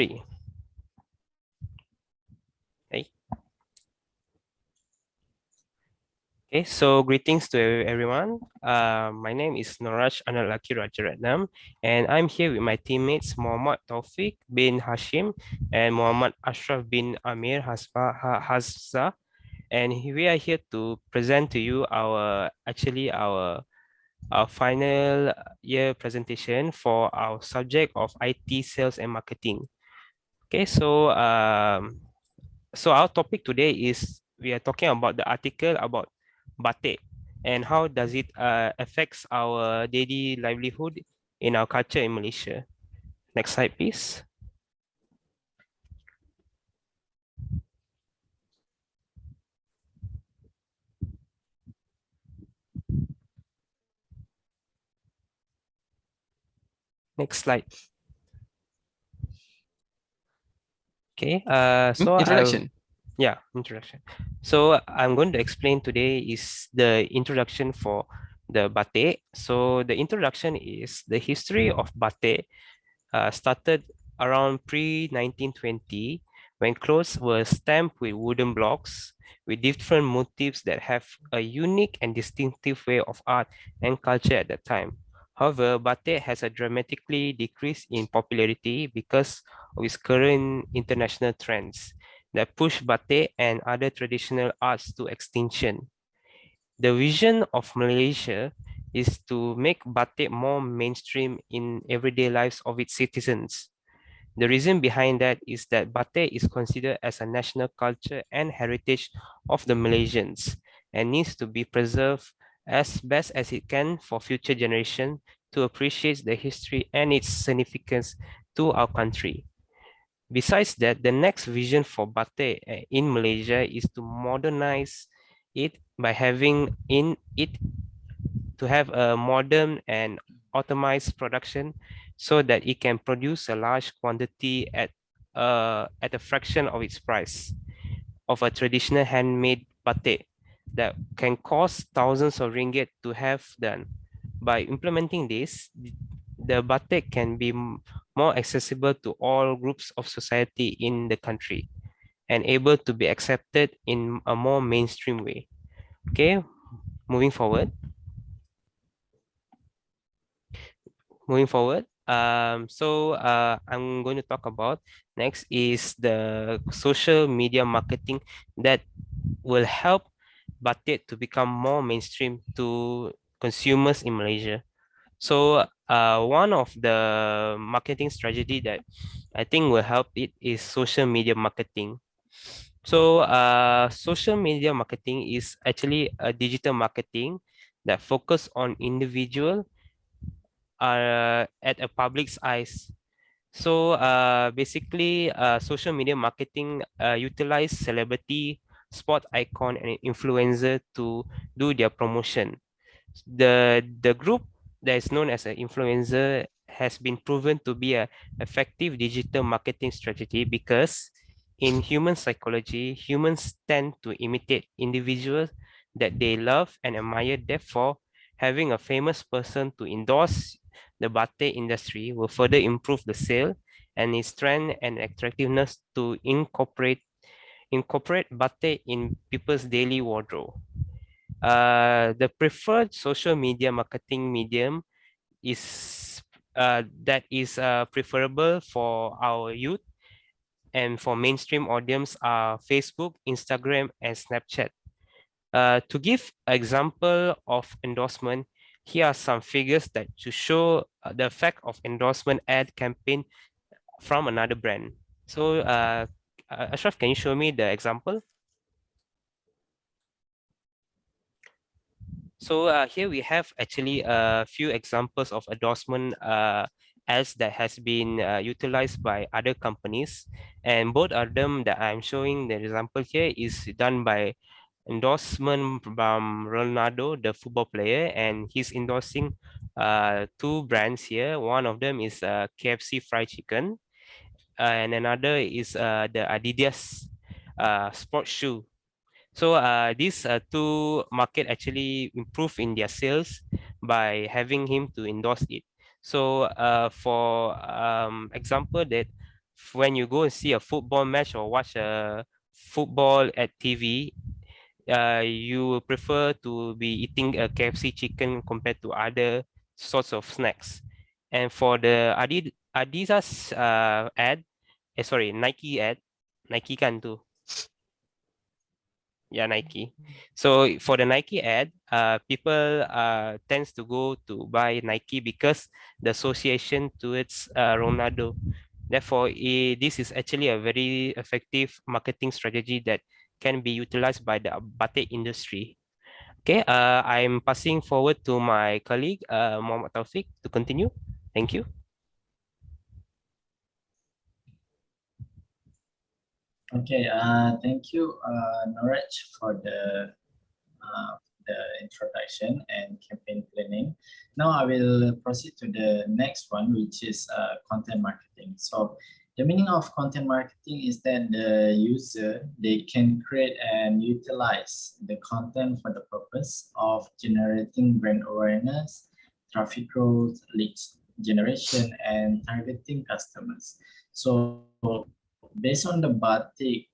3. Okay, so greetings to everyone. My name is Noraj Analaki Rajaratnam, and I'm here with my teammates Muhammad Taufik bin Hashim and Muhammad Ashraf bin Amir Hazza, and we are here to present to you our final year presentation for our subject of IT sales and marketing. Okay, so our topic today is we are talking about the article about batik and how does it affects our daily livelihood in our culture in Malaysia. Next slide, please. Next slide. Okay. Introduction. Introduction. So I'm going to explain today is the introduction for the batik. So the introduction is the history of batik started around pre-1920 when clothes were stamped with wooden blocks with different motifs that have a unique and distinctive way of art and culture at that time. However, batik has a dramatically decreased in popularity because of its current international trends that push batik and other traditional arts to extinction. The vision of Malaysia is to make batik more mainstream in everyday lives of its citizens. The reason behind that is that batik is considered as a national culture and heritage of the Malaysians and needs to be preserved as best as it can for future generations to appreciate the history and its significance to our country. Besides that, the next vision for batik in Malaysia is to modernize it by having in it to have a modern and optimized production so that it can produce a large quantity at a fraction of its price of a traditional handmade batik that can cost thousands of ringgit to have done. By implementing this, the batik can be more accessible to all groups of society in the country and able to be accepted in a more mainstream way. Okay, moving forward. I'm going to talk about next is the social media marketing that will help batik to become more mainstream to consumers in Malaysia. One of the marketing strategy that I think will help it is social media marketing. Social media marketing is actually a digital marketing that focus on individual at a public's eyes. Social media marketing utilize celebrity, sport icon, and influencer to do their promotion. The group that is known as an influencer has been proven to be a effective digital marketing strategy because in human psychology, humans tend to imitate individuals that they love and admire. Therefore, having a famous person to endorse the batik industry will further improve the sale and its trend and attractiveness to incorporate batik in people's daily wardrobe. The preferred social media marketing medium is preferable for our youth and for mainstream audience are Facebook, Instagram, and Snapchat. To give example of endorsement, here are some figures that to show the effect of endorsement ad campaign from another brand. Ashraf, can you show me the example? Here we have actually a few examples of endorsement ads that has been utilized by other companies, and both of them that I'm showing the example here is done by endorsement from Ronaldo, the football player, and he's endorsing two brands here. One of them is KFC fried chicken, and another is the Adidas sports shoe. These two market actually improve in their sales by having him to endorse it. For example that when you go and see a football match or watch a football at TV, you will prefer to be eating a KFC chicken compared to other sorts of snacks. And for the Adidas ad, sorry, Nike ad, Nike kan tu. Yeah, Nike. So for the Nike ad, people tends to go to buy Nike because the association to its Ronaldo. Therefore, this is actually a very effective marketing strategy that can be utilized by the batik industry. Okay, I'm passing forward to my colleague, Muhammad Taufik, to continue. Thank you. Okay, thank you, Noraj, for the introduction and campaign planning. Now I will proceed to the next one, which is content marketing. So the meaning of content marketing is that the user, they can create and utilize the content for the purpose of generating brand awareness, traffic growth, leads generation, and targeting customers. So based on the batik,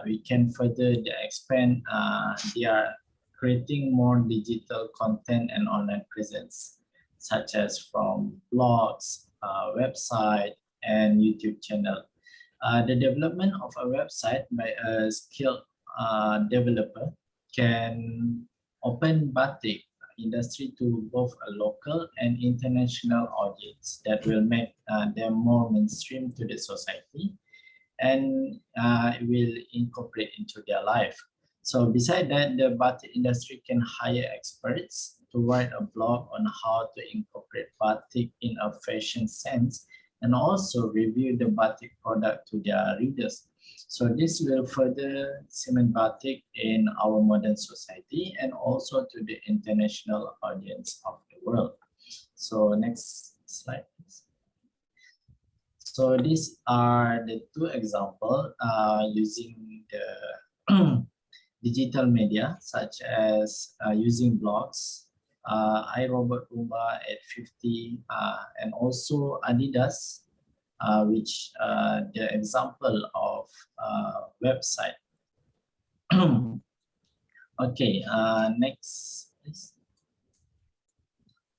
we can further expand their creating more digital content and online presence, such as from blogs, website, and YouTube channel. The development of a website by a skilled developer can open batik industry to both a local and international audience that will make them more mainstream to the society and will incorporate into their life. So beside that, the batik industry can hire experts to write a blog on how to incorporate batik in a fashion sense and also review the batik product to their readers. So this will further cement batik in our modern society and also to the international audience of the world. So next slide, please. So these are the two examples using the digital media, such as using blogs, iRobot Roomba at 50, and also Adidas, which the example of website. Okay, next, please.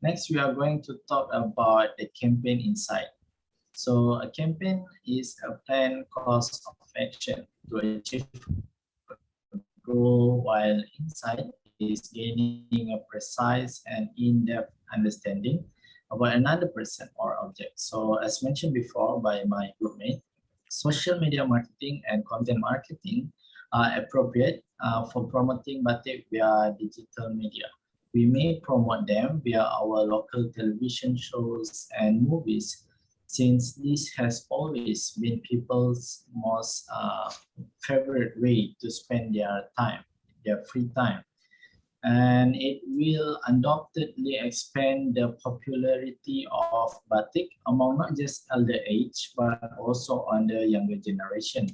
Next, we are going to talk about the campaign insight. So a campaign is a planned course of action to achieve a goal, while insight is gaining a precise and in-depth understanding about another person or object. So as mentioned before by my groupmate, social media marketing and content marketing are appropriate for promoting batik via digital media. We may promote them via our local television shows and movies, since this has always been people's most favorite way to spend their time, their free time. And it will undoubtedly expand the popularity of batik among not just elder age, but also on the younger generation.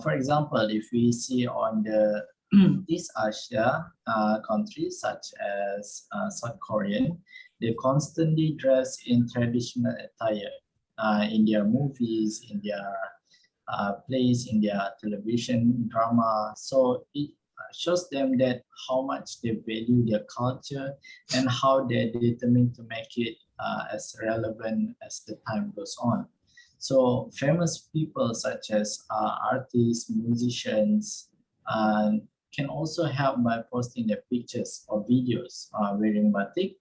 For example, if we see on the East Asia countries such as South Korean, they constantly dress in traditional attire in their movies, in their plays, in their television drama. So it shows them that how much they value their culture and how they're determined to make it as relevant as the time goes on. So famous people such as artists, musicians, can also help by posting their pictures or videos wearing batik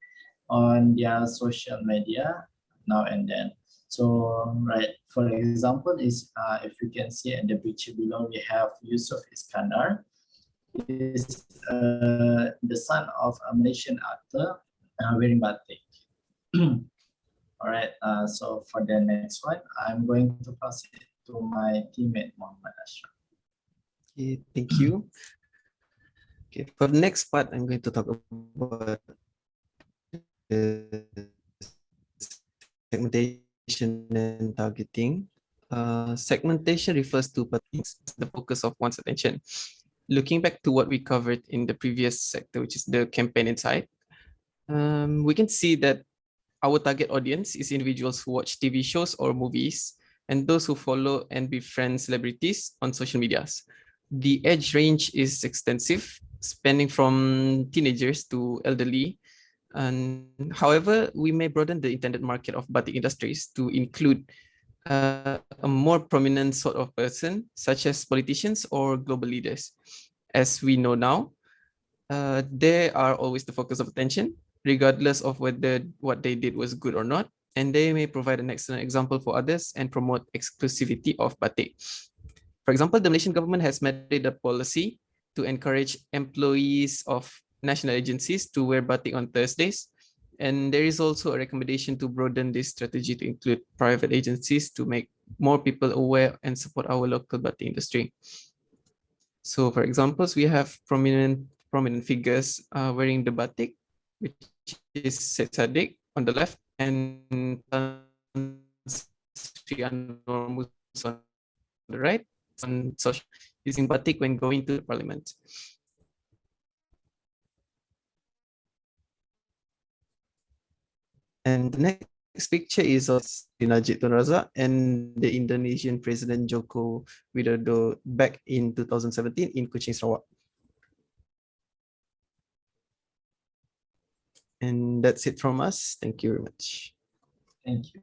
on their social media now and then. So, right, for example, is if you can see in the picture below, we have Yusuf Iskandar. Is the son of a Malaysian actor wearing batik. All right, so for the next one, I'm going to pass it to my teammate, Muhammad Ashraf. Okay, thank you. Okay, for the next part, I'm going to talk about segmentation and targeting. Segmentation refers to the focus of one's attention. Looking back to what we covered in the previous sector, which is the campaign insight, we can see that our target audience is individuals who watch TV shows or movies and those who follow and befriend celebrities on social medias. The age range is extensive, spanning from teenagers to elderly. And however, we may broaden the intended market of batik industries to include a more prominent sort of person, such as politicians or global leaders. As we know now, they are always the focus of attention, regardless of whether what they did was good or not, and they may provide an excellent example for others and promote exclusivity of batik. For example, the Malaysian government has made a policy to encourage employees of national agencies to wear batik on Thursdays. And there is also a recommendation to broaden this strategy to include private agencies to make more people aware and support our local batik industry. So for examples, we have prominent figures wearing the batik, which is Syed Saddiq on the left and Sri Anwar Musa on the right, on social using batik when going to the parliament. And the next picture is of Najib Tun Razak and the Indonesian President Joko Widodo back in 2017 in Kuching, Sarawak. And that's it from us. Thank you very much. Thank you.